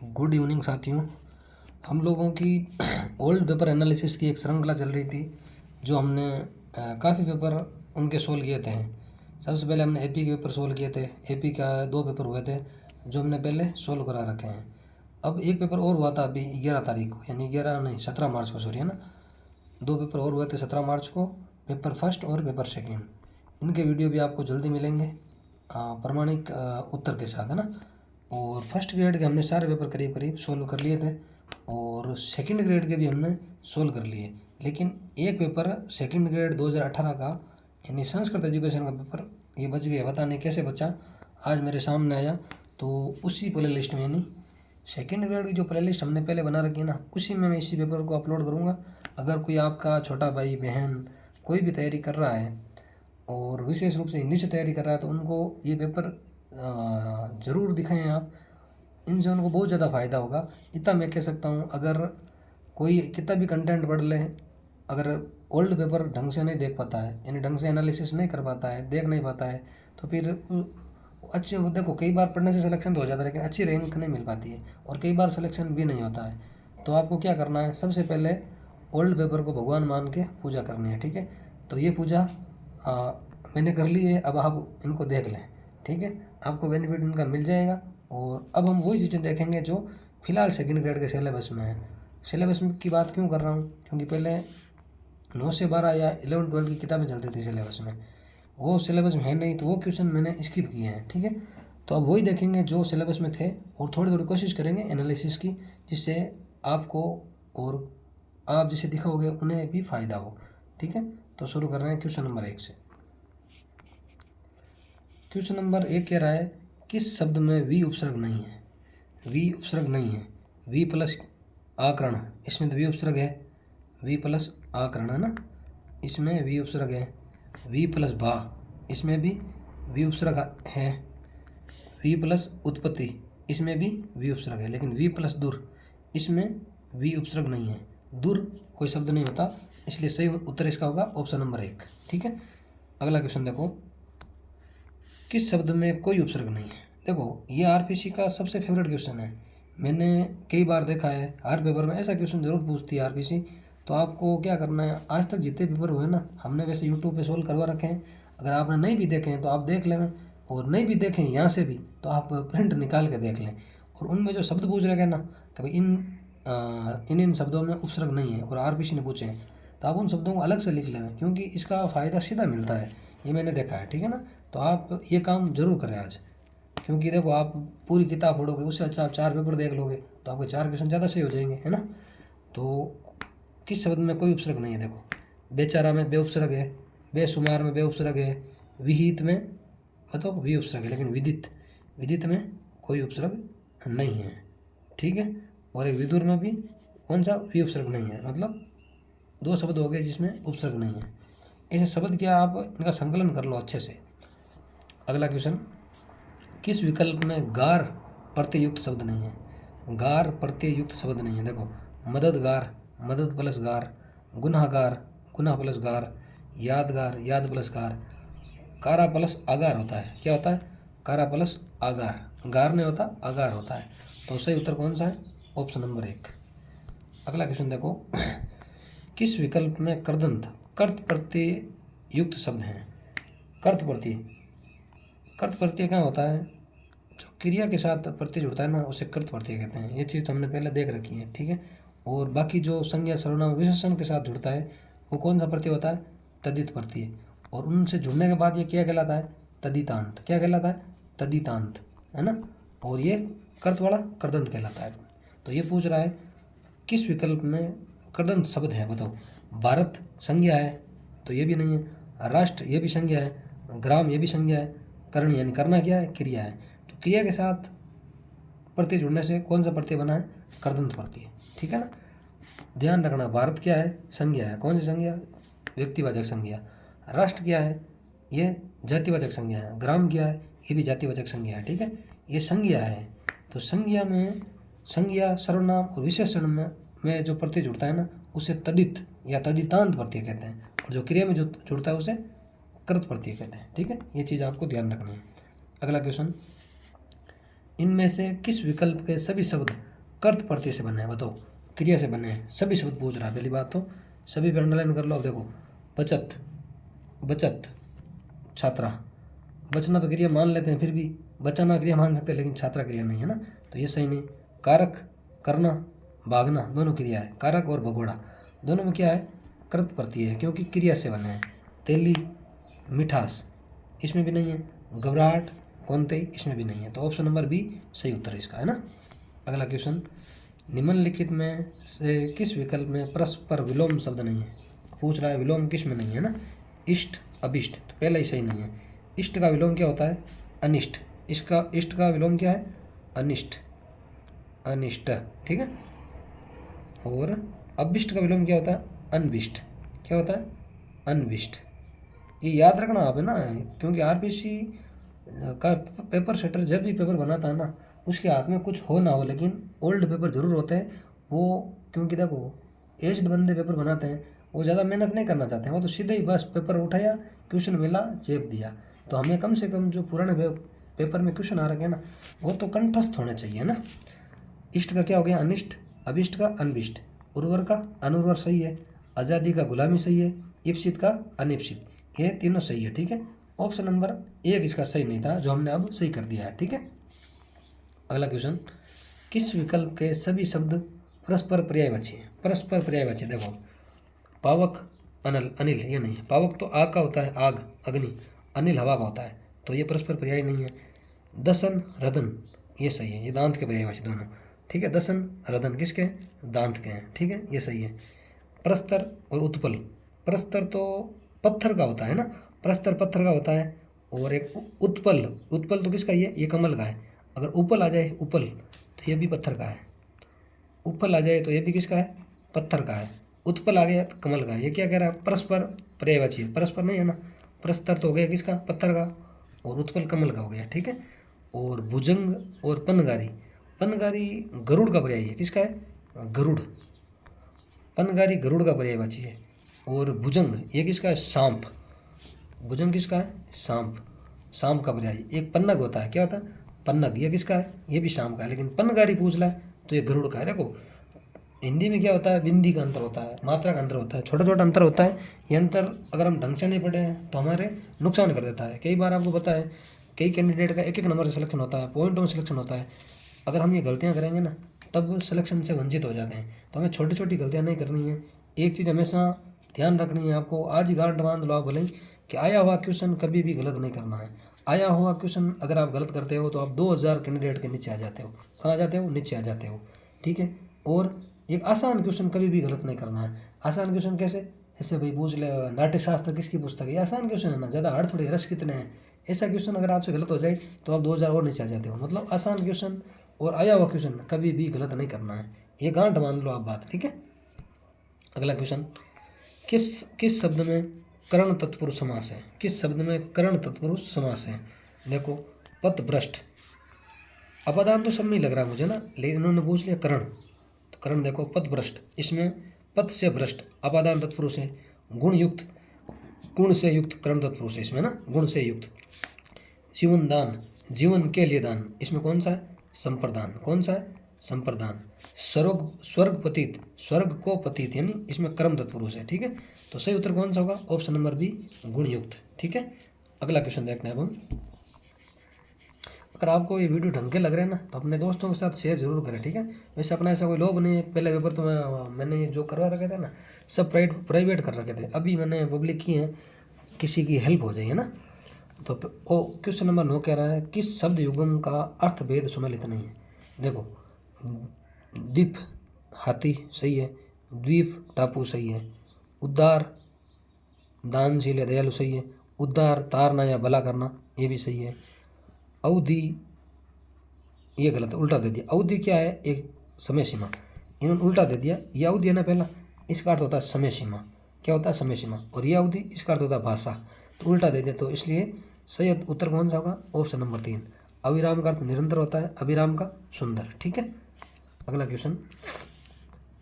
Good evening साथियों। हम लोगों की ओल्ड पेपर एनालिसिस की एक श्रृंखला चल रही थी जो हमने काफ़ी पेपर उनके सोल्व किए थे। सबसे पहले हमने एपी के पेपर सोल्व किए थे। एपी का 2 पेपर हुए थे जो हमने पहले सोल्व करा रखे हैं। अब एक पेपर और हुआ था अभी 11 तारीख को, यानी 11 नहीं 17 मार्च को, सॉरी, है ना। 2 पेपर और हुए थे 17 मार्च को, पेपर फर्स्ट और पेपर सेकेंड। इनके वीडियो भी आपको जल्दी मिलेंगे प्रमाणिक उत्तर के साथ, है ना। और फर्स्ट ग्रेड के हमने सारे पेपर करीब करीब सोल्व कर लिए थे और सेकंड ग्रेड के भी हमने सोल्व कर लिए। लेकिन एक पेपर सेकंड ग्रेड 2018 का, यानी संस्कृत एजुकेशन का पेपर, ये बच गया। पता नहीं कैसे बचा, आज मेरे सामने आया। तो उसी प्ले लिस्ट में, यानी सेकंड ग्रेड की जो प्ले लिस्ट हमने पहले बना रखी है ना, उसी में मैं इसी पेपर को अपलोड करूँगा। अगर कोई आपका छोटा भाई बहन कोई भी तैयारी कर रहा है और विशेष रूप से हिंदी से तैयारी कर रहा है तो उनको ये पेपर ज़रूर दिखाएं आप। इनसे उनको बहुत ज़्यादा फ़ायदा होगा। इतना मैं कह सकता हूँ, अगर कोई कितना भी कंटेंट पढ़ ले, अगर ओल्ड पेपर ढंग से नहीं देख पाता है, यानी ढंग से एनालिसिस नहीं कर पाता है, देख नहीं पाता है, तो फिर अच्छे, वो देखो, कई बार पढ़ने से सिलेक्शन तो हो जाता है लेकिन अच्छी रैंक नहीं मिल पाती है और कई बार सिलेक्शन भी नहीं होता है। तो आपको क्या करना है, सबसे पहले ओल्ड पेपर को भगवान मान के पूजा करनी है, ठीक है। तो ये पूजा मैंने कर ली है, अब आप इनको देख लें, ठीक है। आपको बेनिफिट इनका मिल जाएगा। और अब हम वही चीज़ें देखेंगे जो फिलहाल सेकंड ग्रेड के सिलेबस में है। सिलेबस की बात क्यों कर रहा हूँ, क्योंकि पहले 9 से 12 या 11-12 की किताबें चलती थी सिलेबस में, वो सिलेबस में है नहीं, तो वो क्वेश्चन मैंने स्किप किए हैं, ठीक है। तो अब वही देखेंगे जो सिलेबस में थे और थोड़ी थोड़ी कोशिश करेंगे एनालिसिस की, जिससे आपको और आप जिसे दिखाओगे उन्हें भी फ़ायदा हो, ठीक है। तो शुरू कर रहे हैं क्वेश्चन नंबर 1 से। क्वेश्चन नंबर 1 कह रहा है, किस शब्द में वी उपसर्ग नहीं है। वी उपसर्ग नहीं है। वी प्लस आकरण, इसमें तो वी उपसर्ग है। वी प्लस आकरण, है ना, इसमें वी उपसर्ग है। वी प्लस भा, इसमें भी वी उपसर्ग है। वी प्लस उत्पत्ति, इसमें भी वी उपसर्ग है। लेकिन वी प्लस दूर, इसमें वी उपसर्ग नहीं है। दूर कोई शब्द नहीं होता, इसलिए सही उत्तर इसका होगा ऑप्शन नंबर 1, ठीक है। अगला क्वेश्चन देखो, किस शब्द में कोई उपसर्ग नहीं है। देखो, ये आरपीसी का सबसे फेवरेट क्वेश्चन है। मैंने कई बार देखा है, हर पेपर में ऐसा क्वेश्चन जरूर पूछती है आरपीसी। तो आपको क्या करना है, आज तक जितने पेपर हुए ना, हमने वैसे यूट्यूब पे सोल्व करवा रखे हैं। अगर आपने नहीं भी देखे हैं तो आप देख लें, और नहीं भी देखें यहाँ से भी तो आप प्रिंट निकाल के देख लें। और उनमें जो शब्द पूछ रहे हैं ना, कभी इन शब्दों में उपसर्ग नहीं है और आरपीसी ने पूछे हैं, तो आप उन शब्दों को अलग से लिख लें, क्योंकि इसका फ़ायदा सीधा मिलता है, ये मैंने देखा है, ठीक है ना। तो आप ये काम जरूर करें आज, क्योंकि देखो, आप पूरी किताब पढ़ोगे उससे अच्छा आप 4 पेपर देख लोगे तो आपके 4 क्वेश्चन ज़्यादा सही हो जाएंगे, है ना। तो किस शब्द में कोई उपसर्ग नहीं है। देखो, बेचारा में बे उपसर्ग है, बेशुमार में बे उपसर्ग है, विहित में मतलब वी उपसर्ग है, लेकिन विदित, विदित में कोई उपसर्ग नहीं है, ठीक है। और एक विदुर में भी कौन सा वी उपसर्ग नहीं है, मतलब 2 शब्द हो गए जिसमें उपसर्ग नहीं है। ऐसे शब्द क्या, आप इनका संकलन कर लो अच्छे से। अगला क्वेश्चन, किस विकल्प में गार प्रत्यय युक्त शब्द नहीं है। गार प्रत्यय युक्त शब्द नहीं है। देखो, मददगार, मदद प्लस गार, गुनाहगार, गुनाह प्लस गार, यादगार, याद प्लस गार, कारा प्लस आगार होता है। क्या होता है, कारा प्लस आगार, गार नहीं होता, आगार होता है। तो सही उत्तर कौन सा है, ऑप्शन नंबर 1। अगला क्वेश्चन देखो, किस विकल्प में कर्दंत कर्त प्रत्यय युक्त शब्द हैं। कर्त प्रत्यय, कर्त प्रत्यय क्या होता है, जो क्रिया के साथ प्रत्यय जुड़ता है ना, उसे कर्त प्रत्यय कहते हैं। ये चीज़ तो हमने पहले देख रखी है, ठीक है। और बाकी जो संज्ञा सर्वनाम विशेषण के साथ जुड़ता है वो कौन सा प्रत्यय होता है, तद्धित प्रत्यय। और उनसे जुड़ने के बाद ये क्या कहलाता है, तद्धितांत। क्या कहलाता है, तद्धितांत, है ना। और ये कर्त वाला कर्दंत कहलाता है। तो ये पूछ रहा है किस विकल्प में कर्दंत शब्द है, बताओ। भारत संज्ञा है तो ये भी नहीं है, राष्ट्र ये भी संज्ञा है, ग्राम ये भी संज्ञा है, कर्ण यानी करना क्या है, क्रिया है। तो क्रिया के साथ प्रत्यय जुड़ने से कौन सा प्रत्यय बना है, कर्दंत प्रत्यय, ठीक है ना। ध्यान रखना, भारत क्या है, संज्ञा है। कौन सी संज्ञा, व्यक्तिवाचक संज्ञा। राष्ट्र क्या है, ये जातिवाचक संज्ञा है। ग्राम क्या है, ये भी जातिवाचक संज्ञा है, ठीक है। ये संज्ञा है। तो संज्ञा में संज्ञा सर्वनाम और विशेषण में जो प्रत्यय जुड़ता है ना, उसे तदित या तदितांत प्रत्यय कहते हैं। और जो क्रिया में जो जुड़ता है उसे कृत प्रत्यय कहते हैं, ठीक है। ये चीज़ आपको ध्यान रखनी है। अगला क्वेश्चन, इनमें से किस विकल्प के सभी शब्द कर्त प्रत्यय से बने हैं, बताओ क्रिया से बने हैं, सभी शब्द पूछ रहा है। पहली बात तो सभी पे अंडरलाइन कर लो। अब देखो बचत, बचत छात्रा, बचना तो क्रिया मान लेते हैं, फिर भी बचाना क्रिया मान सकते हैं, लेकिन छात्रा क्रिया नहीं है ना, तो ये सही नहीं। कारक करना, भागना दोनों क्रिया है। कारक और भगोड़ा दोनों में क्या है, कृत प्रत्यय है, क्योंकि क्रिया से बने हैं। तेली मिठास इसमें भी नहीं है। घबराहट कौनते इसमें भी नहीं है। तो ऑप्शन नंबर बी सही उत्तर है इसका, है ना। अगला क्वेश्चन, निम्नलिखित में से किस विकल्प में परस्पर विलोम शब्द नहीं है। पूछ रहा है विलोम किस में नहीं है ना, इष्ट अभिष्ट, तो पहला ही सही नहीं है। इष्ट का विलोम क्या होता है, अनिष्ट। इसका इष्ट का विलोम क्या है, अनिष्ट, अनिष्ट, ठीक है। और अभिष्ट का विलोम क्या होता है, अनभिष्ट। क्या होता है, अनभिष्ट। ये याद रखना आप, है ना, क्योंकि आरपीसी का पेपर सेटर जब भी पेपर बनाता है ना, उसके हाथ में कुछ हो ना हो, लेकिन ओल्ड पेपर जरूर होते हैं वो, क्योंकि देखो एज्ड बंदे पेपर बनाते हैं, वो ज़्यादा मेहनत नहीं करना चाहते हैं, वो तो सीधे ही बस पेपर उठाया, क्वेश्चन मिला, चेप दिया। तो हमें कम से कम जो पुराने पेपर में क्वेश्चन आ रखे हैं ना, वो तो कंठस्थ होने चाहिए ना। इष्ट का क्या हो गया, अनिष्ट। अभिष्ट का अनभिष्ट। उर्वर का अनुर्वर सही है। आज़ादी का गुलामी सही है। इप्सित का अनिप्सित, ये तीनों सही है, ठीक है। ऑप्शन नंबर एक इसका सही नहीं था, जो हमने अब सही कर दिया है, ठीक है। अगला क्वेश्चन, किस विकल्प के सभी शब्द परस्पर पर्यायवाची हैं। परस्पर पर्यायवाची, देखो पावक अनल अनिल, ये नहीं है। पावक तो आग का होता है, आग अग्नि। अनिल हवा का होता है, तो ये परस्पर पर्याय नहीं है। दसन रदन, ये सही है, ये दांत के पर्यायवाची दोनों, ठीक है। दसन रदन किसके हैं, दांत के हैं, ठीक है, ये सही है। प्रस्तर और उत्पल, प्रस्तर तो पत्थर का होता है ना, प्रस्तर पत्थर का होता है। और एक उत्पल, उत्पल तो किसका, ये कमल का है। अगर उपल आ जाए, उपल, तो ये भी पत्थर का है। उपल आ जाए तो ये भी किसका है, पत्थर का है। उत्पल आ गया तो कमल का है। ये क्या कह रहा है, परस्पर पर्यायवाची है, परस्पर नहीं है ना। प्रस्तर तो हो गया किसका, पत्थर का, और उत्पल कमल का हो गया, ठीक है। और भुजंग और पनगारी, पनगारी गरुड़ का पर्याय है, किसका है, गरुड़। पनगारी गरुड़ का पर्यायवाची है। और भुजंग ये किसका है, सांप। भुजंग किसका है, सांप, सांप का पर्याय। एक पन्नग होता है, क्या होता है, पन्नग, ये किसका है, ये भी सांप का है। लेकिन पनगारी पूछ ला तो ये गरुड़ का है। देखो हिंदी में क्या होता है, बिंदी का अंतर होता है, मात्रा का अंतर होता है, छोटा छोटा अंतर होता है। ये अंतर अगर हम ढंग से नहीं पढ़े हैं तो हमारे नुकसान कर देता है। कई बार आपको पता है, कई कैंडिडेट का एक एक नंबर से सिलेक्शन होता है, पॉइंटों में सिलेक्शन होता है। अगर हम ये गलतियाँ करेंगे ना, तब सिलेक्शन से वंचित हो जाते हैं। तो हमें छोटी छोटी गलतियाँ नहीं करनी है। एक चीज़ हमेशा ध्यान रखनी है आपको, आज ही गांठ बांध लो आप भले ही, कि आया हुआ क्वेश्चन कभी भी गलत नहीं करना है। आया हुआ क्वेश्चन अगर आप गलत करते हो तो आप 2000 कैंडिडेट के नीचे आ जाते हो। कहाँ जाते हो, नीचे आ जाते हो, ठीक है। और एक आसान क्वेश्चन कभी भी गलत नहीं करना है। आसान क्वेश्चन कैसे, ऐसे भाई पूछ ले नाट्यशास्त्र किसकी पुस्तक है, ये आसान क्वेश्चन है ना, ज़्यादा हार्ड थोड़ी, रस कितने हैं। ऐसा क्वेश्चन अगर आपसे गलत हो जाए तो आप 2000 और नीचे आ जाते हो। मतलब आसान क्वेश्चन और आया हुआ क्वेश्चन कभी भी गलत नहीं करना है, ये गांठ मान लो आप बात, ठीक है। अगला क्वेश्चन, किस किस शब्द में कर्ण तत्पुरुष समास है। किस शब्द में कर्ण तत्पुरुष समास है। देखो पथभ्रष्ट, अपादान तो सब में लग रहा है मुझे ना, लेकिन इन्होंने पूछ लिया कर्ण, तो कर्ण देखो पथभ्रष्ट, इसमें पथ से भ्रष्ट अपादान तत्पुरुष है। गुणयुक्त, गुण से युक्त कर्ण तत्पुरुष है इसमें ना, गुण से युक्त। जीवन दान, जीवन के लिए दान, इसमें कौन सा है, संप्रदान, कौन सा है, संप्रदान। स्वर्ग, स्वर्ग पतित, स्वर्ग को पतित, यानी इसमें कर्म तत्पुरुष है, ठीक है। तो सही उत्तर कौन सा होगा, ऑप्शन नंबर बी गुणयुक्त, ठीक है। अगला क्वेश्चन देखते हैं अब हम। अगर आपको ये वीडियो ढंग के लग रहे हैं ना, तो अपने दोस्तों के साथ शेयर जरूर करें, ठीक है। वैसे अपना ऐसा कोई लोभ नहीं है, पहले पेपर तो मैंने जो करवा रखे थे ना, सब प्राइवेट कर रखे थे, अभी मैंने पब्लिक किए हैं, किसी की हेल्प हो जाए, है ना। तो क्वेश्चन नंबर 9 कह रहा है, किस शब्द युग्म का अर्थ भेद सम्मिलित नहीं है। देखो द्वीप हाथी सही है, द्वीप टापू सही है, उद्धार दानशील या दयालु सही है, उद्धार तारना या भला करना ये भी सही है। अवधि ये गलत है, उल्टा दे दिया। अवधि क्या है, एक समय सीमा, इन्होंने उल्टा दे दिया। ये अवधि है ना पहला, इसका अर्थ होता है समय सीमा, क्या होता है, समय सीमा। और ये अवधि इसका अर्थ होता है भाषा, तो उल्टा दे दिया। तो इसलिए सही उत्तर कौन सा होगा, ऑप्शन नंबर 3। अविराम का अर्थ निरंतर होता है, अभिराम का सुंदर, ठीक है। अगला क्वेश्चन,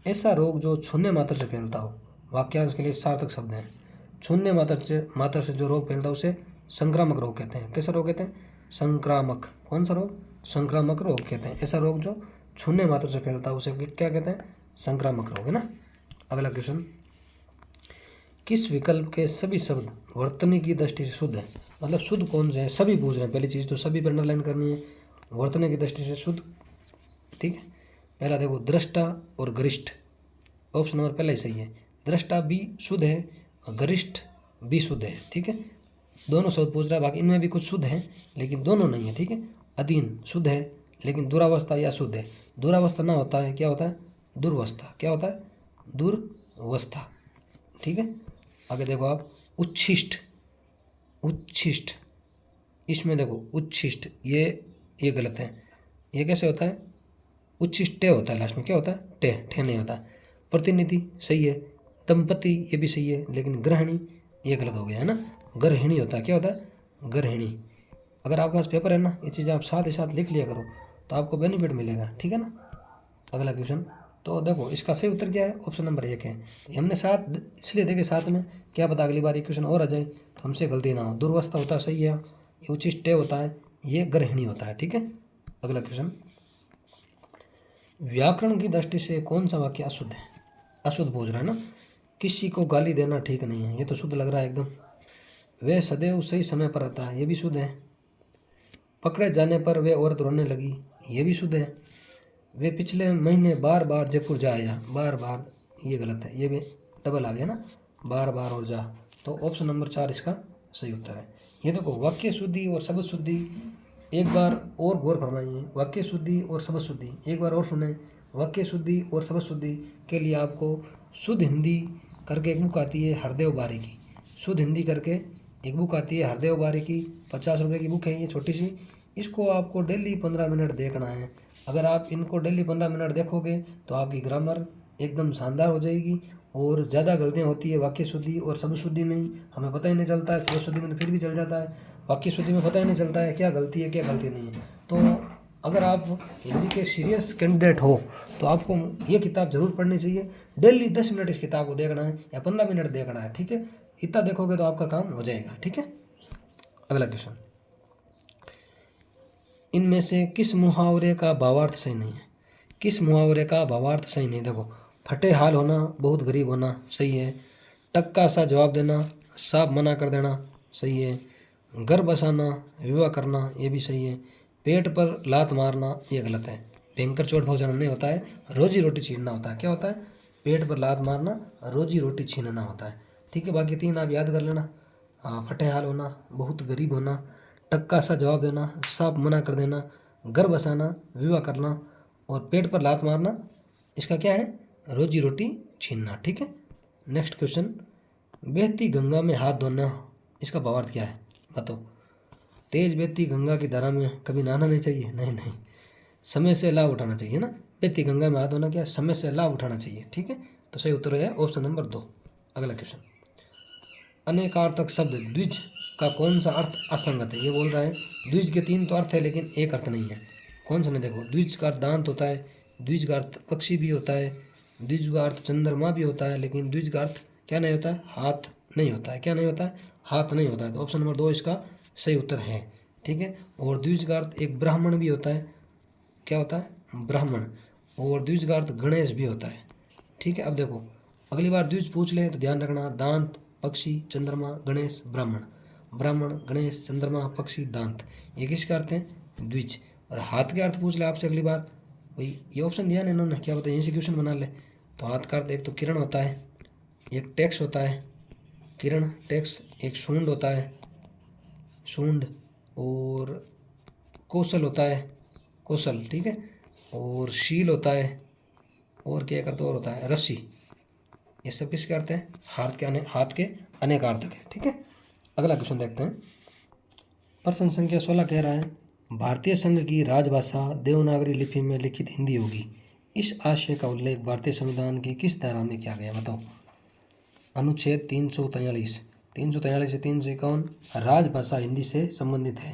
ऐसा रोग जो छूने मात्र से फैलता हो, वाक्यांश के लिए सार्थक शब्द हैं। छूने मात्र से जो रोग फैलता है उसे संक्रामक रोग कहते हैं। कैसा रोग कहते हैं, संक्रामक, कौन सा रोग, संक्रामक रोग कहते हैं। ऐसा रोग जो छूने मात्र से फैलता है उसे क्या कहते हैं? संक्रामक रोग, है ना। अगला क्वेश्चन, किस विकल्प के सभी शब्द वर्तनी की दृष्टि से शुद्ध है? मतलब शुद्ध कौन से है, सभी पूछ रहे हैं। पहली चीज़ तो सभी पर अंडरलाइन करनी है, वर्तनी की दृष्टि से शुद्ध, ठीक है। पहला देखो, दृष्टा और गरिष्ठ, ऑप्शन नंबर पहला ही सही है। दृष्टा भी शुद्ध है और गरिष्ठ भी शुद्ध है, ठीक है। दोनों शब्द पूछ रहा है, बाकी इनमें भी कुछ शुद्ध है लेकिन दोनों नहीं है, ठीक है। अधीन शुद्ध है लेकिन दुरावस्था या शुद्ध है। दुरावस्था ना होता है, क्या होता है? दुर्वस्था। क्या होता है? दुर्वस्था, ठीक है। आगे देखो आप, उच्छिष्ट, उच्छिष्ट, इसमें देखो उच्छिष्ट, ये गलत है। ये कैसे होता है? उच्छिष्ट टे होता है लास्ट में, क्या होता है? टे, ठे नहीं होता। प्रतिनिधि सही है, दंपति ये भी सही है, लेकिन गृहिणी ये गलत हो गया, है ना। गृहिणी होता है, क्या होता है? गृहिणी। अगर आपके पास पेपर है ना, ये चीज़ आप साथ ही साथ लिख लिया करो तो आपको बेनिफिट मिलेगा, ठीक है ना। अगला क्वेश्चन, तो देखो इसका सही उत्तर क्या है? ऑप्शन नंबर 1 है। तो हमने साथ इसलिए देखे साथ में, क्या पता अगली बार ये क्वेश्चन और आ जाए तो हमसे गलती ना हो। दुर्वस्था होता है, सही है। ये उच्छिष्ट होता है, ये गृहिणी होता है, ठीक है। अगला क्वेश्चन, व्याकरण की दृष्टि से कौन सा वाक्य अशुद्ध है? अशुद्ध पूछ रहा है ना। किसी को गाली देना ठीक नहीं है, ये तो शुद्ध लग रहा है एकदम। वह सदैव सही समय पर आता है, ये भी शुद्ध है। पकड़े जाने पर वे औरत रोने लगी, ये भी शुद्ध है। वे पिछले महीने बार बार जयपुर जा आया, बार बार ये गलत है, ये भी डबल आ गया ना, बार बार और जा। तो ऑप्शन नंबर 4 इसका सही उत्तर है। ये देखो, वाक्य शुद्धि और शब्द शुद्धि एक बार और गौर फरमाइए। वाक्य शुद्धि और शब्द शुद्धि एक बार और सुने। वाक्य शुद्धि और शब्द शुद्धि के लिए आपको शुद्ध हिंदी करके एक बुक आती है हरदेव बारी की, शुद्ध हिंदी करके एक बुक आती है हरदेव बारी की, 50 रुपये की बुक है ये, छोटी सी। इसको आपको डेली 15 मिनट देखना है। अगर आप इनको डेली 15 मिनट देखोगे तो आपकी ग्रामर एकदम शानदार हो जाएगी। और ज़्यादा गलतियाँ होती है वाक्य शुद्धि और शब्द शुद्धि में ही, हमें पता ही नहीं चलता है। शब्द शुद्धि में तो फिर भी चल जाता है, वाक्य शुद्धि में पता ही नहीं चलता है क्या गलती है क्या गलती नहीं है। तो अगर आप हिंदी के सीरियस कैंडिडेट हो तो आपको ये किताब ज़रूर पढ़नी चाहिए। डेली 10 मिनट इस किताब को देखना है या 15 मिनट देखना है, ठीक है। इतना देखोगे तो आपका काम हो जाएगा, ठीक है। अगला क्वेश्चन, इनमें से किस मुहावरे का भावार्थ सही नहीं है? किस मुहावरे का भावार्थ सही नहीं? देखो, फटे हाल होना, बहुत गरीब होना, सही है। टक्का सा जवाब देना, साफ मना कर देना, सही है। घर बसाना, विवाह करना, ये भी सही है। पेट पर लात मारना, ये गलत है। भयंकर चोट पहुंचाना नहीं होता है, रोजी रोटी छीनना होता है। क्या होता है? पेट पर लात मारना, रोजी रोटी छीनना होता है, ठीक है। बाकी 3 आप याद कर लेना। हाँ, फटे हाल होना, बहुत गरीब होना, टक्का सा जवाब देना, साफ मना कर देना, घर बसाना, विवाह करना और पेट पर लात मारना, इसका क्या है? रोजी रोटी छीनना, ठीक है। नेक्स्ट क्वेश्चन, बहती गंगा में हाथ धोना, इसका भावार्थ क्या है? बताओ। तेज बहती गंगा की धारा में कभी नहाना नहीं चाहिए? नहीं नहीं, समय से लाभ उठाना चाहिए ना। बहती गंगा में हाथ धोना क्या है? समय से लाभ उठाना चाहिए, ठीक है। तो सही उत्तर है ऑप्शन नंबर 2। अगला क्वेश्चन, अनेकार्थक शब्द द्विज का कौन सा अर्थ असंगत है? ये बोल रहा है द्विज के 3 तो अर्थ है लेकिन एक अर्थ नहीं है। कौन सा नहीं? देखो, द्विज का अर्थ दांत होता है, द्विज का अर्थ पक्षी भी होता है, द्विज का अर्थ चंद्रमा भी होता है, लेकिन द्विज का अर्थ क्या नहीं होता है? हाथ नहीं होता है। क्या नहीं होता है? हाथ नहीं होता है। तो ऑप्शन नंबर 2 इसका सही उत्तर है, ठीक है। और द्विज का अर्थ एक ब्राह्मण भी होता है। क्या होता है? ब्राह्मण। और द्विज का अर्थ गणेश भी होता है, ठीक है। अब देखो, अगली बार द्विज पूछ ले तो ध्यान रखना, दांत, पक्षी, चंद्रमा, गणेश, ब्राह्मण। ब्राह्मण, गणेश, चंद्रमा, पक्षी, दांत, ये किसके अर्थ हैं? द्विज। और हाथ के अर्थ पूछ ले आपसे अगली बार, भाई ये ऑप्शन दिया ना इन्होंने, क्या बताए, यहीं से क्वेश्चन बना ले। तो हाथ का अर्थ एक तो किरण होता है, एक टैक्स होता है, किरण टैक्स, एक सूंड होता है, सूंड, और कौशल होता है, कौशल, ठीक है। और शील होता है, और क्या करता और होता है? रस्सी। ये सब किसके अर्थ हैं? हाथ के अनेक अर्थक है, ठीक है। अगला क्वेश्चन देखते हैं। प्रश्न संख्या 16 कह रहा है, भारतीय संघ की राजभाषा देवनागरी लिपि में लिखित हिंदी होगी। इस आशय का उल्लेख भारतीय संविधान की किस धारा में किया गया? बताओ। अनुच्छेद 343, 343 से 351 राजभाषा हिंदी से संबंधित है।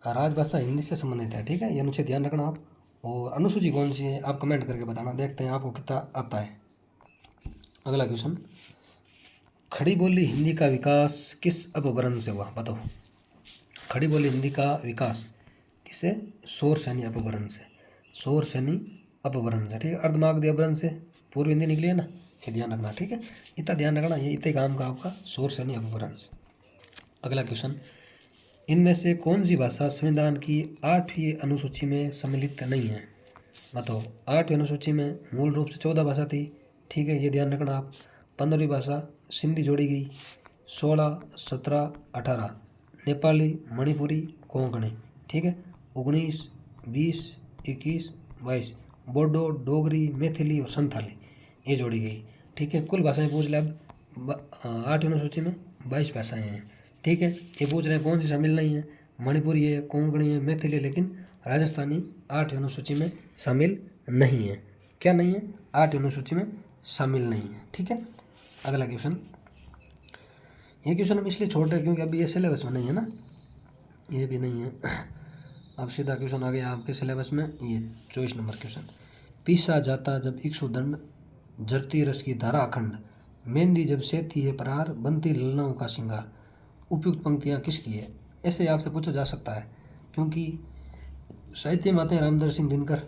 राजभाषा हिंदी से संबंधित है, ठीक है। ये अनुच्छेद ध्यान रखना आप। और अनुसूची कौन सी है आप कमेंट करके बताना, देखते हैं आपको कितना आता है। अगला क्वेश्चन, खड़ी बोली हिंदी का विकास किस अपभ्रंश से हुआ? बताओ। खड़ी बोली हिंदी का विकास किसे? सोर्स यानी अपभ्रंश से। शोर सैनी अपभ्रंश है, ठीक है। अर्धमागधी अपभ्रंश से पूर्व हिंदी निकली है ना, ये ध्यान रखना, ठीक है। इतना ध्यान रखना, ये इतने काम का आपका शोर सैनी अपभ्रंश। अगला क्वेश्चन, इनमें से कौन सी भाषा संविधान की 8वीं अनुसूची में सम्मिलित नहीं है? बताओ। 8वीं अनुसूची में मूल रूप से 14 भाषा थी, ठीक है, ये ध्यान रखना आप। 15वीं भाषा सिंधी जोड़ी गई, 16, 17, 18 नेपाली, मणिपुरी, कोंकणी, ठीक है। 19, 20, 21, 22 बोडो, डोगरी, मैथिली और संथाली ये जोड़ी गई, ठीक है। कुल भाषाएं पूछ ले अब। 8वीं अनुसूची में 22 भाषाएं हैं, ठीक है। ये पूछ रहे हैं कौन सी शामिल नहीं है, मणिपुरी है, कोंकणी है, मैथिली है, लेकिन राजस्थानी 8वीं अनुसूची में शामिल नहीं है। क्या नहीं है? 8वीं अनुसूची में शामिल नहीं है, ठीक है। अगला क्वेश्चन, ये क्वेश्चन हम इसलिए छोड़ रहे हैं क्योंकि अभी ये सिलेबस में नहीं है ना, ये भी नहीं है। अब सीधा क्वेश्चन आ गया आपके सिलेबस में, ये 24 नंबर क्वेश्चन। पीसा जाता जब इक्षुदंड, जरती रस की धारा अखंड, मेहंदी जब सेती है परार, बनती ललनाओं का श्रृंगार। उपयुक्त पंक्तियाँ किसकी है? ऐसे आपसे पूछा जा सकता है क्योंकि साहित्य में आते हैं रामधर सिंह दिनकर,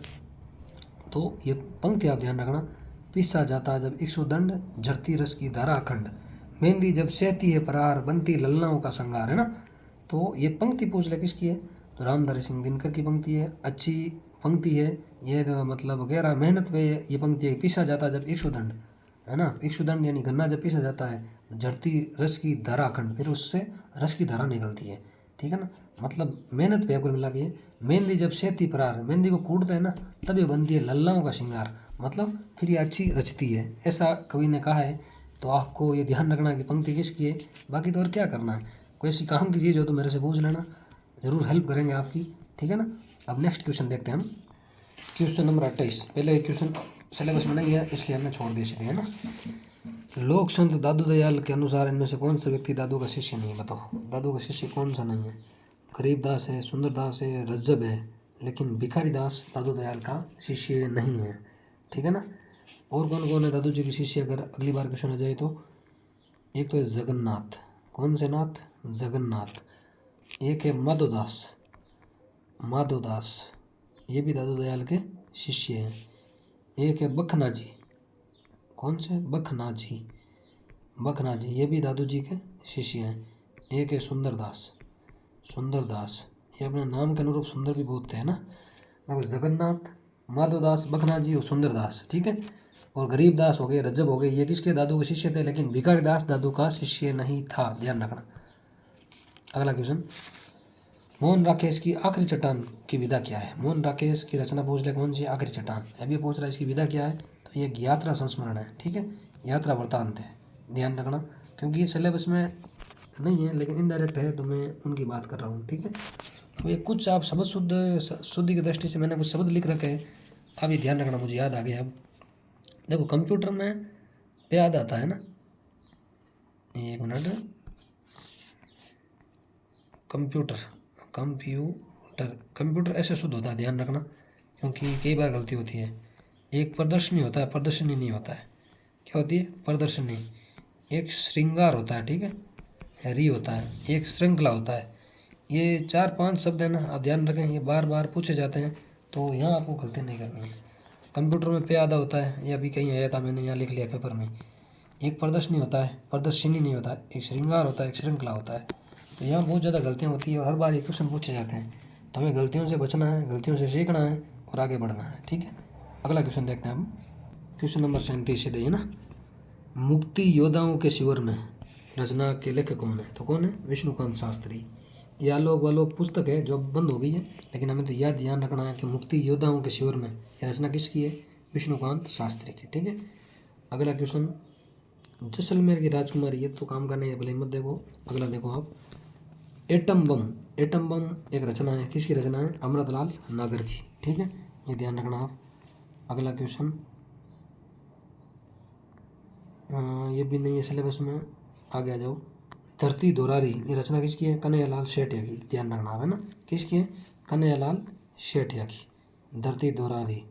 तो ये पंक्ति आप ध्यान रखना। पीसा जाता जब इक्षुदंड, झरती रस की धारा अखंड, मेहंदी जब सहती है परार, बनती ललनाओं का श्रृंगार, है ना। तो ये पंक्ति पूछ ले किसकी है, तो रामधर सिंह दिनकर की पंक्ति है। अच्छी पंक्ति है ये, तो मतलब गहरा मेहनत पे ये पंक्ति है। पीसा जाता जब इक्षुदंड, है ना, इक्षुदंड यानी गन्ना जब पीसा जाता है, झरती रस की धारा अखंड, फिर उससे रस की धारा निकलती है, ठीक है ना। मतलब मेहनत पे कुल मिला के। मेहंदी जब सेती परार, मेहंदी को कूटते हैं ना तब ये बनती है लल्लाओं का श्रृंगार, मतलब फिर ये अच्छी रचती है, ऐसा कवि ने कहा है। तो आपको ये ध्यान रखना है कि पंक्ति किसकी है। बाकी तो और क्या करना है, कोई ऐसी काम की चीज़ हो तो मेरे से पूछ लेना, ज़रूर हेल्प करेंगे आपकी, ठीक है ना। अब नेक्स्ट क्वेश्चन देखते हैं हम, क्वेश्चन नंबर 28। पहले क्वेश्चन सिलेबस में नहीं है इसलिए हमने छोड़ दिया सीधे, है ना। लोक संत दादू दयाल के अनुसार इनमें से कौन सा व्यक्ति दादू का शिष्य नहीं है? बताओ, दादू का शिष्य कौन सा नहीं है? गरीबदास है, सुंदरदास है, रज्जब है, लेकिन भिखारी दास दादू दयाल का शिष्य नहीं है, ठीक है ना। और कौन कौन है दादू जी के शिष्य, अगर अगली बार क्वेश्चन आ जाए तो? एक तो है जगन्नाथ, कौन से नाथ? जगन्नाथ। एक है माधोदास, माधोदास ये भी दादू दयाल के शिष्य हैं। एक है बखना जी, कौन से? बखना जी, बखना जी ये भी दादू जी के शिष्य हैं। एक है सुंदरदास, सुंदरदास ये अपने नाम के अनुरूप सुंदर भी बहुत थे, है ना। देखो, जगन्नाथ, माधोदास, बखना जी और सुंदरदास, ठीक है। और गरीबदास हो गए, रज्जब हो गए, ये किसके? दादू के शिष्य थे, लेकिन भिखारीदास दादू का शिष्य नहीं था, ध्यान रखना। अगला क्वेश्चन, मोहन राकेश की आखिरी चट्टान की विधा क्या है? मोहन राकेश की रचना पूछ ले कौन सी? आखिरी चट्टान। अभी पूछ रहा है इसकी विधा क्या है, तो ये यात्रा संस्मरण है, ठीक है, यात्रा वृत्तांत है, ध्यान रखना। क्योंकि ये सिलेबस में नहीं है लेकिन इनडायरेक्ट है तो मैं उनकी बात कर रहा हूँ, ठीक है। तो ये कुछ आप शब्द शुद्धि की दृष्टि से मैंने कुछ शब्द लिख रखे हैं, अब ये ध्यान रखना, मुझे याद आ गया अब। देखो, कंप्यूटर में पे याद आता है ना, एक मिनट, कंप्यूटर, कंप्यूटर, कंप्यूटर ऐसे शुद्ध होता है, ध्यान रखना, क्योंकि कई बार गलती होती है। एक प्रदर्शनी होता है, प्रदर्शनी नहीं होता है। क्या होती है? प्रदर्शनी। एक श्रृंगार होता है, ठीक है, री होता है। एक श्रृंखला होता है। ये 4-5 शब्द है ना, आप ध्यान रखें, ये बार बार पूछे जाते हैं, तो यहाँ आपको गलती नहीं करनी है। कंप्यूटर में पे आधा होता है, ये अभी कहीं आया था, मैंने यहाँ लिख लिया पेपर में। एक प्रदर्शनी होता है, प्रदर्शनी नहीं होता है। एक श्रृंगार होता है, एक श्रृंखला होता है। तो यहाँ बहुत ज़्यादा गलतियाँ होती है और हर बार ये क्वेश्चन पूछे जाते हैं, तो हमें गलतियों से बचना है, गलतियों से सीखना है और आगे बढ़ना है, ठीक है। अगला क्वेश्चन देखते हैं हम, क्वेश्चन नंबर 37 से है ना। मुक्ति योद्धाओं के शिविर में रचना के लेखक कौन है? तो कौन है? विष्णुकांत शास्त्री। ये आलोक वालोक पुस्तक है जो अब बंद हो गई है, लेकिन हमें तो याद ध्यान रखना है कि मुक्ति योद्धाओं के शिविर में ये रचना किसकी है? विष्णुकांत शास्त्री की, ठीक है। अगला क्वेश्चन, जैसलमेर की राजकुमारी, ये तो काम का नहीं है, भले मत देखो। अगला देखो आप, एटम बम। एटम बम एक रचना है, किसकी रचना है? अमृतलाल नागर की, ठीक है, ये ध्यान रखना आप। अगला क्वेश्चन, ये भी नहीं है सिलेबस में, आगे आ जाओ। धरती दोरारी, ये रचना किसकी है? कन्हैयालाल शेटिया की, ध्यान रखना है ना, किसकी है? कन्हैयालाल शेटिया की, धरती दोरारी,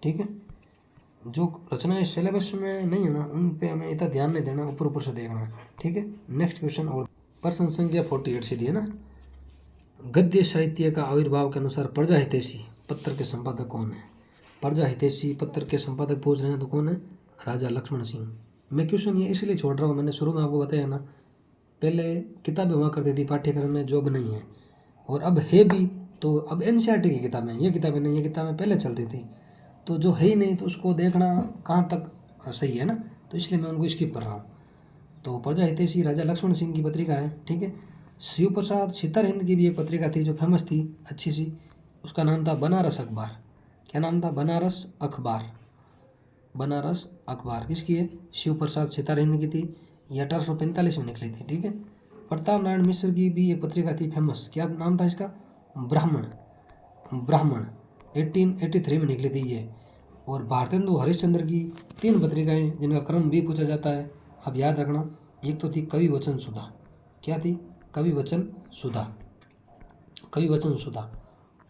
ठीक है। जो रचनाएं सिलेबस में नहीं है ना, उन पे हमें इतना ध्यान नहीं देना, ऊपर ऊपर से देखना है, ठीक है। नेक्स्ट क्वेश्चन, और प्रश्न संख्या 48 सीधी है ना। गद्य साहित्य का आविर्भाव के अनुसार प्रजा हितैषी पत्र के संपादक कौन है? प्रजा हितैषी पत्र के संपादक पूछ रहे हैं, तो कौन है? राजा लक्ष्मण सिंह। मैं क्वेश्चन ये इसलिए छोड़ रहा हूँ, मैंने शुरू में आपको बताया ना, पहले किताबें हुआ करती थी पाठ्यक्रम में, जॉब नहीं है, और अब है भी, तो अब एनसीईआरटी की किताबें, ये किताबें नहीं, ये किताबें पहले चलती थी, तो जो है ही नहीं तो उसको देखना कहाँ तक सही है ना, तो इसलिए मैं उनको स्किप कर रहा हूँ। तो प्रजा हितैषी राजा लक्ष्मण सिंह की पत्रिका है, ठीक है। शिव प्रसाद सितार हिंद की भी एक पत्रिका थी जो फेमस थी, अच्छी सी, उसका नाम था बनारस अखबार। क्या नाम था? बनारस अखबार। बनारस अखबार किसकी है? शिव प्रसाद सितार हिंद की थी, ये 1845 में निकली थी, ठीक है। प्रताप नारायण मिश्र की भी एक पत्रिका थी फेमस, क्या नाम था इसका? ब्राह्मण। ब्राह्मण 1883 में निकली थी ये। और भारतेंदु हरिश्चंद्र की 3 पत्रिकाएं जिनका क्रम भी पूछा जाता है, आप याद रखना। एक तो थी कवि वचन सुधा, क्या थी? कवि वचन सुधा, कवि वचन सुधा।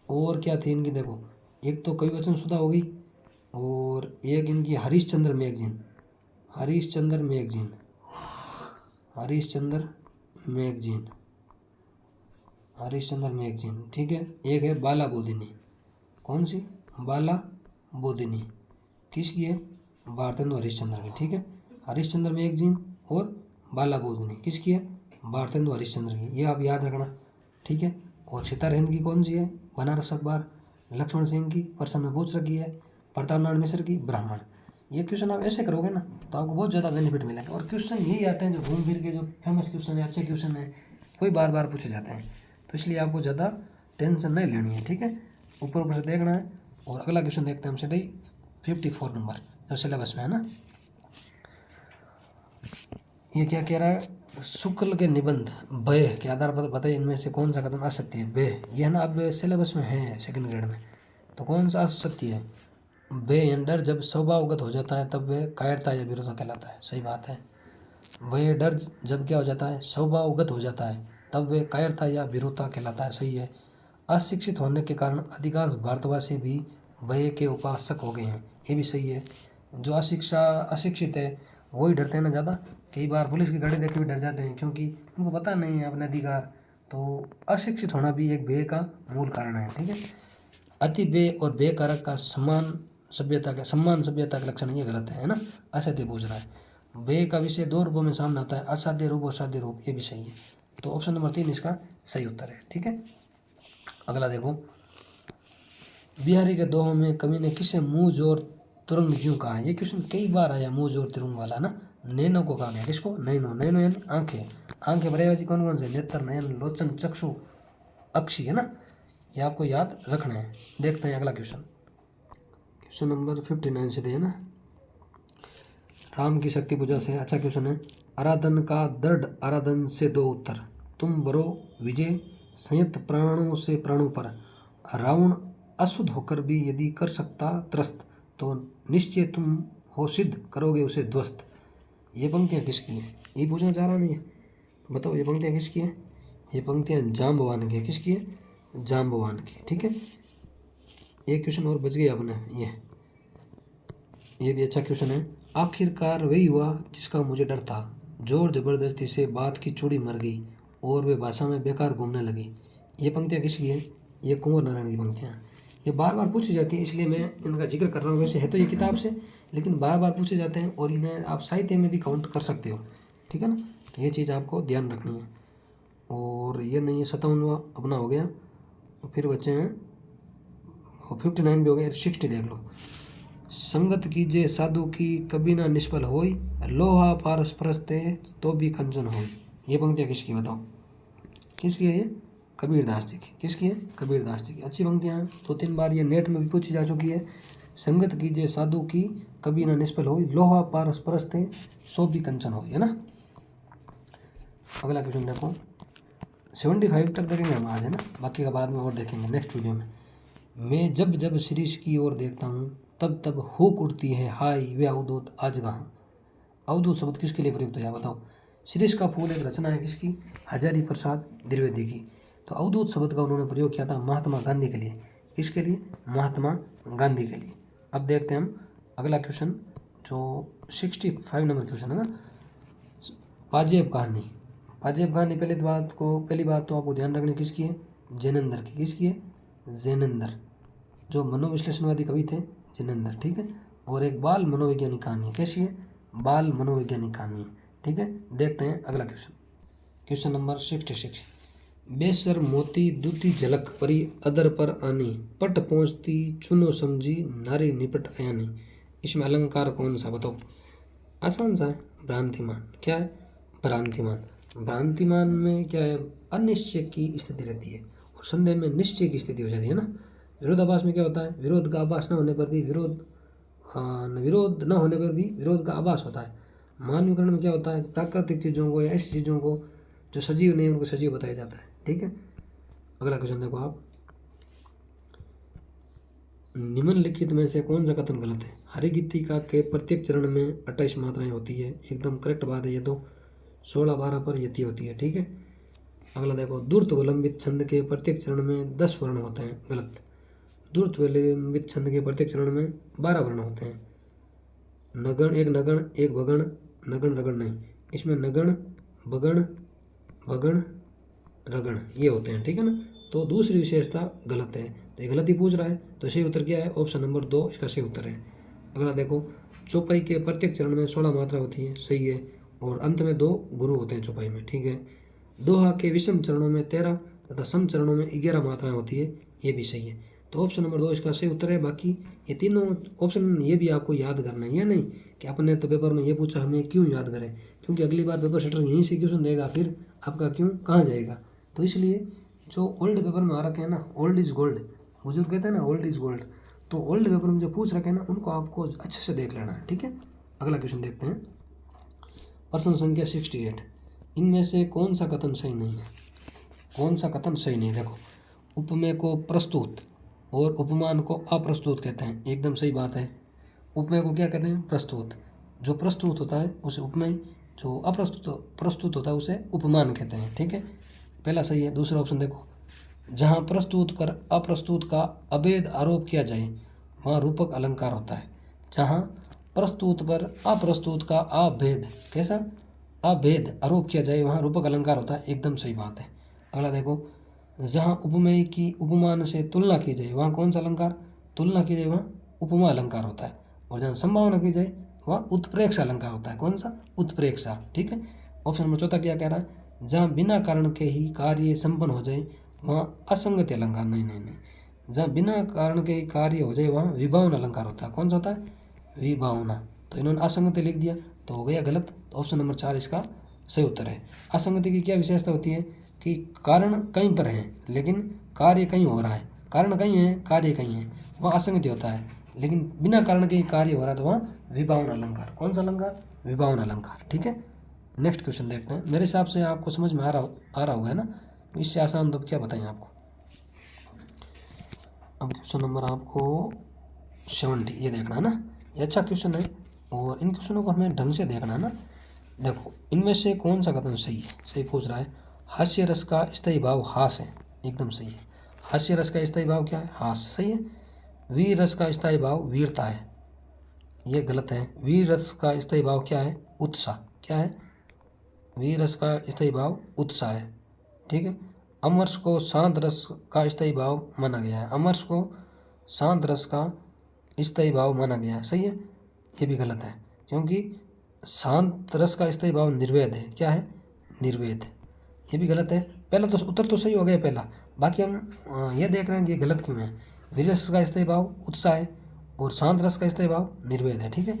और क्या थी इनकी, देखो, एक तो कवि वचन सुधा हो गई, और एक इनकी Harishchandra magazine, Harishchandra magazine, Harishchandra magazine, Harishchandra magazine, ठीक है। एक है बाला बोधिनी, कौन सी? बाला बोधिनी, किसकी है? भारतेंदु हरिश्चंद्र की, ठीक है। हरिश्चंद्र मैगजीन और बाला बोधिनी किसकी है? भारतेंदु हरिश्चंद्र की, ये आप याद रखना, ठीक है। और सितार हिंद की कौन सी है? बनारस अखबार। लक्ष्मण सिंह की प्रश्न में पूछ रखी है। प्रताप नारायण मिश्र की ब्राह्मण। ये क्वेश्चन आप ऐसे करोगे ना तो आपको बहुत ज़्यादा बेनिफिट मिलेगा। और क्वेश्चन यही आते हैं जो घूम फिर के, जो फेमस क्वेश्चन है, अच्छे क्वेश्चन है, कोई बार बार पूछे जाते हैं, तो इसलिए आपको ज़्यादा टेंशन नहीं लेनी है, ठीक है। ऊपर ऊपर से देखना है। और अगला क्वेश्चन देखते हैं हम सीधे ही 54 नंबर जो सिलेबस में है ना। ये क्या कह रहा है? शुक्ल के निबंध व्यय के आधार पर बताइए इनमें से कौन सा कथन असत्य है। व्यय, ये है ना, अब सिलेबस में है सेकंड ग्रेड में, तो कौन सा असत्य है? व्यय डर जब स्वभावगत हो जाता है तब वह कायरता या विरोधा कहलाता है, सही बात है। वह डर जब क्या हो जाता है? स्वभावगत हो जाता है, तब वह कायरता या विरोधा कहलाता है, सही है। अशिक्षित होने के कारण अधिकांश भारतवासी भी भय के उपासक हो गए हैं, ये भी सही है। जो अशिक्षित है वही डरते हैं ना ज़्यादा। कई बार पुलिस की गाड़ी देख के भी डर जाते हैं, क्योंकि उनको पता नहीं है अपने अधिकार। तो अशिक्षित होना भी एक भय का मूल कारण है, ठीक है। अति व्यय और व्यय कारक का सम्मान सभ्यता का लक्षण, ये गलत है ना, असत्य पूछ रहा है। व्यय का विषय 2 रूपों में सामने आता है, असाध्य रूप और साध्य रूप, ये भी सही है। तो ऑप्शन नंबर 3 इसका सही उत्तर है, ठीक है। अगला देखो, बिहारी के दोहों में कवि ने किसे मुंह जोर तुरंग ज्यों कहा है? ये क्वेश्चन कई बार आया, मुंह जोर तुरंग वाला ना। नैनो को कहा गया, किसको? नैनो। नैनो यानी आंखें। आंखें पर्यायवाची कौन कौन से? नेत्र, नयन, लोचन, चक्षु, अक्षी, है ना। ये आपको याद रखना है। देखते हैं अगला क्वेश्चन, क्वेश्चन नंबर 59 से है ना। राम की शक्ति पूजा से, अच्छा क्वेश्चन है। आराधन का दृढ़ आराधन से 2 उत्तर। तुम बरो विजय संयत प्राणों से प्राणों पर। रावण अशुद्ध होकर भी यदि कर सकता त्रस्त, तो निश्चय तुम हो सिद्ध करोगे उसे ध्वस्त। ये पंक्तियाँ किसकी हैं? ये पूछना चाह रहा नहीं है, बताओ ये पंक्तियाँ किसकी हैं? ये पंक्तियाँ जाम्बवान की है। किसकी है? जाम्बवान की, ठीक है। एक क्वेश्चन और बच गया अपने, ये भी अच्छा क्वेश्चन है। आखिरकार वही हुआ जिसका मुझे डर था, जोर जबरदस्ती से बात की चूड़ी मर गई और वे भाषा में बेकार घूमने लगी। ये पंक्तियाँ किसकी है? ये कुंवर नारायण की पंक्तियाँ। ये बार बार पूछी जाती है, इसलिए मैं इनका जिक्र कर रहा हूँ। वैसे है तो ये किताब से, लेकिन बार बार पूछे जाते हैं, और इन्हें आप साहित्य में भी काउंट कर सकते हो, ठीक है ना। तो ये चीज़ आपको ध्यान रखनी है। और ये नहीं है, 57वां अपना हो गया, फिर बच्चे हैं 59 भी हो गया, 60 देख लो। संगत कीजिए साधु की कभी ना निष्फल होई, लोहा पारस परस्ते तो भी कंचन होई। ये पंक्तियाँ किसकी, बताओ किसकी है? ये कबीरदास जी की। किसकी है? कबीरदास जी की। अच्छी पंक्तियाँ हैं, 2-3 बार ये नेट में भी पूछी जा चुकी है। संगत कीजिए साधु की कभी ना निष्फल होई, लोहा पारस परस्ते सो भी कंचन होई, है ना। अगला क्वेश्चन देखो, 75 तक देखेंगे हम आज, है ना, बाकी का बाद में और देखेंगे नेक्स्ट वीडियो में। मैं जब जब शिरीष की ओर देखता हूँ तब तब हुक उठती है, हाय वे अवधूत आज कहाँ। अवधूत शब्द किसके लिए प्रयुक्त है, बताओ। शिरीष का फूल एक रचना है किसकी? हजारी प्रसाद द्विवेदी की। तो अवधूत शब्द का उन्होंने प्रयोग किया था महात्मा गांधी के लिए। किसके लिए? महात्मा गांधी के लिए। अब देखते हैं हम अगला क्वेश्चन, जो 65 नंबर क्वेश्चन है ना, पाजेब कहानी। पाजेब कहानी पहली बात तो आपको ध्यान रखनी किसकी है? जैनेंद्र की। किसकी है? जैनेंद्र, जो मनोविश्लेषणवादी कवि थे जिनेंद्र, ठीक है। और एक बाल मनोवैज्ञानिक कहानी है, कैसी है, बाल मनोवैज्ञानिक कहानी है, ठीक है। देखते हैं अगला क्वेश्चन, क्वेश्चन नंबर 66। बेसर मोती दूती झलक परी अदर पर आनी, पट पहुँचती चुनो समझी नारी निपट आयानी। इसमें अलंकार कौन सा बताओ। आसान सा है, भ्रांतिमान। क्या है, भ्रांतिमान। भ्रांतिमान में क्या है, अनिश्चय की स्थिति रहती है और संदेह में निश्चय की स्थिति हो जाती है ना। विरोधाभास में क्या होता है, विरोध का आभास न होने पर भी विरोध न होने पर भी विरोध का आभास होता है। मानवीकरण में क्या होता है, प्राकृतिक चीज़ों को या ऐसी चीज़ों को जो सजीव नहीं उनको सजीव बताया जाता है, ठीक है। अगला क्वेश्चन देखो आप, निम्नलिखित में से कौन सा कथन गलत है। हरि गीतिका के प्रत्येक चरण में 28 मात्राएं होती है, एकदम करेक्ट बात है ये तो। 16-12 पर यति होती है, ठीक है। अगला देखो, द्रुत विलंबित छंद के प्रत्येक चरण में 10 वर्ण होते हैं, गलत। द्रुत विलंबित छंद के प्रत्येक चरण में 12 वर्ण होते हैं। नगण एक भगण, नगण रगण नहीं, इसमें नगण बगण वगण रगण ये होते हैं, ठीक है ना। तो दूसरी विशेषता गलत है, तो ये गलत ही पूछ रहा है, तो सही उत्तर क्या है, ऑप्शन नंबर 2 इसका सही उत्तर है। अगला देखो, चौपाई के प्रत्येक चरण में 16 मात्रा होती है, सही है। और अंत में 2 गुरु होते हैं चौपाई में, ठीक है। दोहा के विषम चरणों में 13 तथा सम चरणों में 11 मात्राएं होती है, ये भी सही है। तो ऑप्शन नंबर 2 इसका सही उत्तर है। बाकी ये तीनों ऑप्शन ये भी आपको याद करना है, या नहीं कि अपने तो पेपर में ये पूछा हमें क्यों याद करें, क्योंकि अगली बार पेपर सेटर यहीं से क्वेश्चन देगा, फिर आपका क्यों कहाँ जाएगा। तो इसलिए जो ओल्ड पेपर में आ रखे हैं ना, ओल्ड इज़ गोल्ड, बुजुर्ग कहते हैं ना ओल्ड इज़ गोल्ड, तो ओल्ड पेपर में जो पूछ रखे हैं ना उनको आपको अच्छे से देख लेना है, ठीक है। अगला क्वेश्चन देखते हैं, प्रश्न संख्या 68। इनमें से कौन सा कथन सही नहीं है, कौन सा कथन सही नहीं है। देखो, उपमेय को प्रस्तुत और उपमान को अप्रस्तुत कहते हैं, एकदम सही बात है। उपमेय को क्या कहते हैं, प्रस्तुत। जो प्रस्तुत होता है उसे उपमेय, जो प्रस्तुत होता है उसे उपमान कहते हैं, ठीक है। पहला सही है। दूसरा ऑप्शन देखो, जहाँ प्रस्तुत पर अप्रस्तुत का अभेद आरोप किया जाए वहाँ रूपक अलंकार होता है। जहाँ प्रस्तुत पर अप्रस्तुत का अभेद, कैसा, अभेद आरोप किया जाए वहाँ रूपक अलंकार होता है, एकदम सही बात है। अगला देखो, जहाँ उपमेय की उपमान से तुलना की जाए वहाँ कौन सा अलंकार, तुलना की जाए वहाँ उपमा अलंकार होता है। और जहाँ संभावना की जाए वहाँ उत्प्रेक्षा अलंकार होता है, कौन सा, उत्प्रेक्षा, ठीक है। ऑप्शन नंबर 4 क्या कह रहा है, जहाँ बिना कारण के ही कार्य संपन्न हो जाए वहाँ असंगति अलंकार, नहीं नहीं नहीं, जहाँ बिना कारण के ही कार्य हो जाए वहाँ विभावना अलंकार होता है, कौन सा होता है, विभावना। तो इन्होंने असंगति लिख दिया तो हो गया गलत, तो ऑप्शन नंबर 4 इसका सही उत्तर है। असंगति की क्या विशेषता होती है कि कारण कहीं पर है लेकिन कार्य कहीं हो रहा है, कारण कहीं है कार्य कहीं है, वहाँ असंगति होता है। लेकिन बिना कारण के ही कार्य हो रहा है तो वहाँ विभावना अलंकार, कौन सा अलंकार, विभावना अलंकार, ठीक है। नेक्स्ट क्वेश्चन देखते हैं। मेरे हिसाब से आपको समझ में आ रहा होगा ना, इससे आसान तो क्या बताएं आपको। अब क्वेश्चन नंबर आपको 70 ये देखना है ना, ये अच्छा क्वेश्चन है और इन क्वेश्चनों को हमें ढंग से देखना है ना। देखो, इनमें से कौन सा कथन सही है, सही पूछ रहा है। हास्य रस का स्थायी भाव हास है, एकदम सही है। हास्य रस का स्थायी भाव क्या है, हास, सही है। वीर रस का स्थायी भाव वीरता है, ये गलत है। वीर रस का स्थायी भाव क्या है, उत्साह, क्या है, वीर रस का स्थायी भाव उत्साह है, ठीक है। अमरस को शांत रस का स्थायी भाव माना गया है, अमरस को शांत रस का स्थायी भाव माना गया है, सही है। ये भी गलत है क्योंकि शांत रस का स्थायी भाव निर्वेद है, क्या है, निर्वेद, ये भी गलत है। पहला तो उत्तर तो सही हो गया पहला, बाकी हम ये देख रहे हैं कि गलत क्यों है। वीर रस का स्थायी भाव उत्साह है और शांत रस का स्थायी भाव निर्वेद है, ठीक है।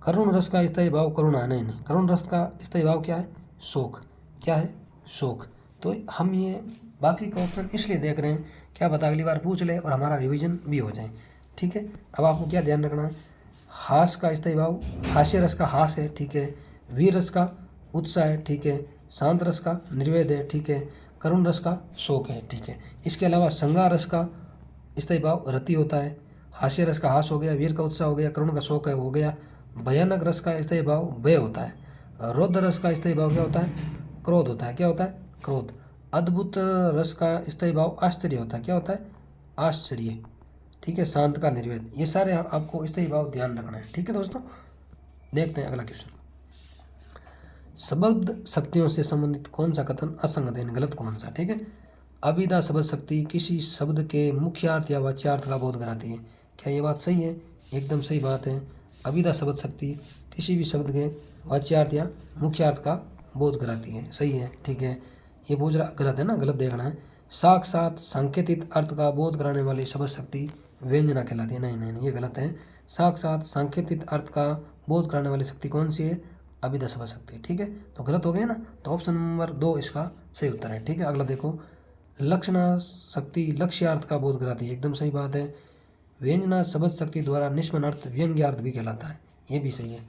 करुण रस का स्थायी भाव करुणा, नहीं नहीं, करुण रस का स्थायी भाव क्या है, शोक, क्या है, शोक। तो हम ये बाकी का ऑप्शन इसलिए देख रहे हैं, क्या पता अगली बार पूछ ले और हमारा रिवीजन भी हो जाए, ठीक है। अब आपको क्या ध्यान रखना है, हास का स्थायी भाव, हास्य रस का हास है, ठीक है। वीर रस का उत्साह है, ठीक है। शांत रस का निर्वेद है, ठीक है। करुण रस का शोक है, ठीक है। इसके अलावा संगार रस का स्थायी भाव रति होता है, हास्य रस का हास हो गया, वीर का उत्साह हो गया, करुण का शोक है हो गया। भयानक रस का स्थायी भाव भय होता है। रौद्र रस का स्थायी भाव क्या होता है, क्रोध होता है, क्या होता है, क्रोध। अद्भुत रस का स्थायी भाव आश्चर्य होता है, क्या होता है, आश्चर्य, ठीक है। शांत का निर्वेद, ये सारे आपको स्थायी भाव ध्यान रखना है, ठीक है दोस्तों। देखते हैं अगला क्वेश्चन, शब्द शक्तियों से संबंधित कौन सा कथन असंगत है, गलत कौन सा, ठीक है। अभिधा शब्द शक्ति किसी शब्द के मुख्यार्थ या वाच्यार्थ का बोध कराती है, क्या ये बात सही है, एकदम सही बात है। अभिधा शब्द शक्ति किसी भी शब्द के वाच्यार्थ या मुख्यार्थ का बोध कराती है। सही है, ठीक है। ये पूछ रहा गलत है ना, गलत देखना है। साक्षात सांकेतिक अर्थ का बोध कराने वाली शब्द शक्ति व्यंजना कहलाती है। नहीं नहीं नहीं, ये गलत है। साक्षात सांकेतिक अर्थ का बोध कराने वाली शक्ति कौन सी है? अभिधा शब्द शक्ति। ठीक है, तो गलत हो गया ना, तो ऑप्शन नंबर 2 इसका सही उत्तर है। ठीक है, अगला देखो, लक्षणा शक्ति लक्ष्यार्थ का बोध कराती है। एकदम सही बात है। व्यंजना शब्द शक्ति द्वारा निष्पन्न अर्थ व्यंग्यार्थ भी कहलाता है, ये भी सही है।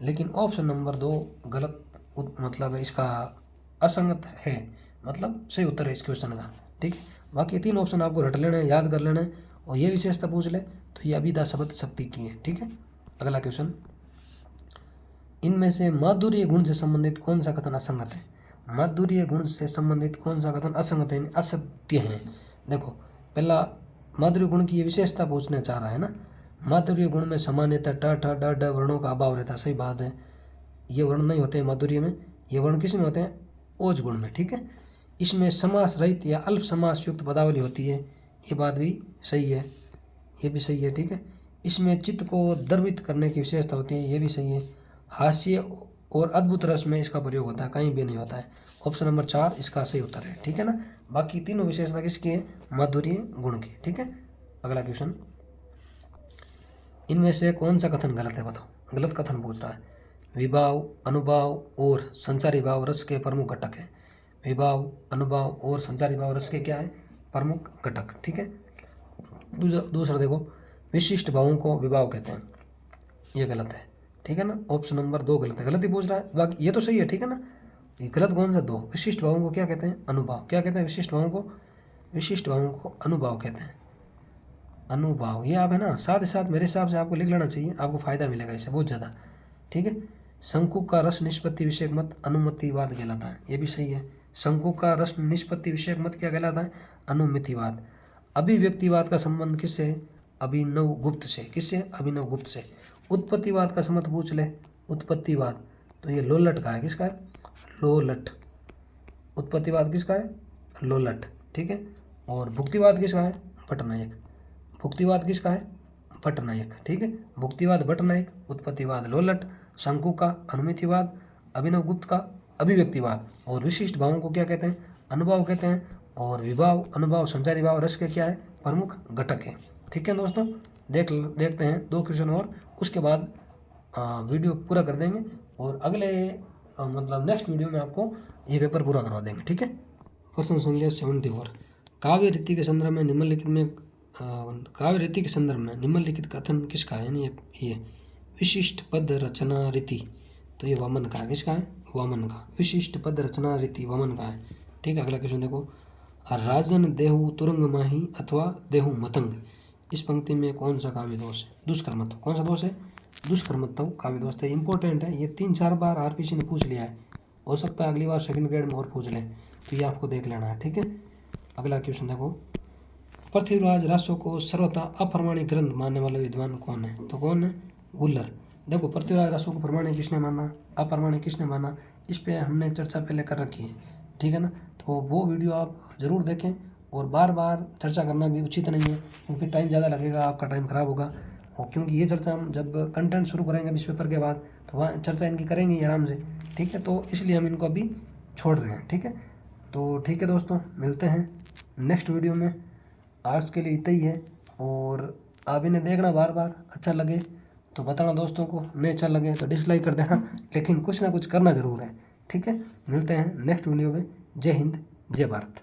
लेकिन ऑप्शन नंबर 2 गलत मतलब इसका असंगत है, मतलब सही उत्तर है इस क्वेश्चन का। ठीक है, बाकी 3 ऑप्शन आपको रट लेना है, याद कर लेना है, और ये विशेषता पूछ ले तो ये अभिधा शब्द शक्ति की है। ठीक है, अगला क्वेश्चन, इनमें से माधुर्य गुण से संबंधित कौन सा कथन असंगत है? माधुर्य गुण से संबंधित कौन सा कथन असंगत है, असत्य है? देखो, पहला माधुर्य गुण की ये विशेषता पूछना चाह रहा है ना। माधुर्य गुण में सामान्यतः ट ठ ड ड वर्णों का अभाव रहता है। सही बात है, ये वर्ण नहीं होते हैं माधुर्य में। ये वर्ण किस में होते हैं? ओज गुण में। ठीक है, इसमें समास रहित या अल्प समास युक्त पदावली होती है, ये बात भी सही है, ये भी सही है। ठीक है, इसमें चित्त को द्रवित करने की विशेषता होती है, ये भी सही है। हास्य और अद्भुत रस में इसका प्रयोग होता है, कहीं भी नहीं होता है। ऑप्शन नंबर 4 इसका सही उत्तर है। ठीक है ना, बाकी तीनों विशेषता किसकी है? माधुर्य गुण की। ठीक है, अगला क्वेश्चन, इनमें से कौन सा कथन गलत है? बताओ, गलत कथन पूछ रहा है। विभाव, अनुभाव और संचारी भाव रस के प्रमुख घटक है। विभाव, अनुभाव और संचारी भाव रस के क्या है? प्रमुख घटक। ठीक है, दूसरा देखो, विशिष्ट भावों को विभाव कहते हैं, ये गलत है। ठीक है ना, ऑप्शन नंबर 2 गलत है, गलत ही पूछ रहा है, बाकी ये तो सही है। ठीक है ना, ये गलत कौन सा? 2। विशिष्ट भावों को क्या कहते हैं? अनुभाव। क्या कहते हैं विशिष्ट भावों को? विशिष्ट भावों को अनुभाव कहते हैं। अनुभाव, ये आप है ना, साथ ही साथ मेरे हिसाब से आपको लिख लेना चाहिए, आपको फायदा मिलेगा इससे बहुत ज़्यादा। ठीक है, शंकु का रस निष्पत्ति विषयक मत अनुमतिवाद कहलाता है, ये भी सही है। शंकु का रस निष्पत्ति विषयक मत क्या कहलाता है? अनुमितिवाद। अभिव्यक्तिवाद का संबंध किससे है? अभिनव गुप्त से। किससे? अभिनव गुप्त से। उत्पत्तिवाद का संबंध पूछ ले, उत्पत्तिवाद, तो ये लोलट का है। किसका है? लोलट। उत्पत्तिवाद किसका है? लोलट। ठीक है, और भुक्तिवाद किसका है? भट्टनायक। भुक्तिवाद किसका है? भट्टनायक। ठीक है, भुक्तिवाद भट्टनायक, उत्पत्तिवाद लोलट, शंकु का अनुमितिवाद, अभिनव गुप्त का अभिव्यक्तिवाद, और विशिष्ट भावों को क्या कहते हैं? अनुभाव कहते हैं, और विभाव, अनुभाव, संचारी भाव रस के क्या है? प्रमुख घटक है। ठीक है दोस्तों, देखते हैं 2 क्वेश्चन और, उसके बाद वीडियो पूरा कर देंगे, और अगले मतलब नेक्स्ट वीडियो में आपको ये पेपर पूरा करवा देंगे। ठीक है, प्रश्न संख्या 74, काव्य रीति के संदर्भ में निम्नलिखित में काव्य रीति के संदर्भ में निम्नलिखित कथन किसका है? यानी ये विशिष्ट पद रचना रीति, तो ये वामन का है। किसका है? वामन का। विशिष्ट पद रचना रीति वामन का है। ठीक है, अगला क्वेश्चन देखो, राजन देहु तुरंग माही अथवा देहु मतंग, इस पंक्ति में कौन सा काव्य दोष है? दुष्कर्मत्व। कौन सा दोष है? दुष्कर्मत्व काव्य दोष है। इंपॉर्टेंट है, ये 3-4 बार आरपीसी ने पूछ लिया है, हो सकता है अगली बार सेकंड ग्रेड में और पूछ लें, तो ये आपको देख लेना है। ठीक है, अगला क्वेश्चन देखो, पृथ्वीराज रासो को सर्वथा अप्रमाणिक ग्रंथ मानने वाले विद्वान कौन है? तो कौन है? वुलर। देखो, पृथ्वीराज रासो को प्रमाणिक किसने माना, अप्रमाणिक किसने माना, इस पे हमने चर्चा पहले कर रखी है। ठीक है ना, तो वो वीडियो आप ज़रूर देखें, और बार बार चर्चा करना भी उचित नहीं है, क्योंकि टाइम ज़्यादा लगेगा, आपका टाइम ख़राब होगा। और क्योंकि ये चर्चा हम जब कंटेंट शुरू करेंगे अभी इस पेपर के बाद, तो वहाँ चर्चा इनकी करेंगे आराम से। ठीक है, तो इसलिए हम इनको अभी छोड़ रहे हैं। ठीक है, तो ठीक है दोस्तों, मिलते हैं नेक्स्ट वीडियो में। आज के लिए इतना ही है, और आप इन्हें देखना बार बार, अच्छा लगे तो बताना दोस्तों को, नहीं अच्छा लगे तो डिसलाइक कर देना, लेकिन कुछ ना कुछ करना ज़रूर है। ठीक है, मिलते हैं नेक्स्ट वीडियो में। जय हिंद, जय भारत।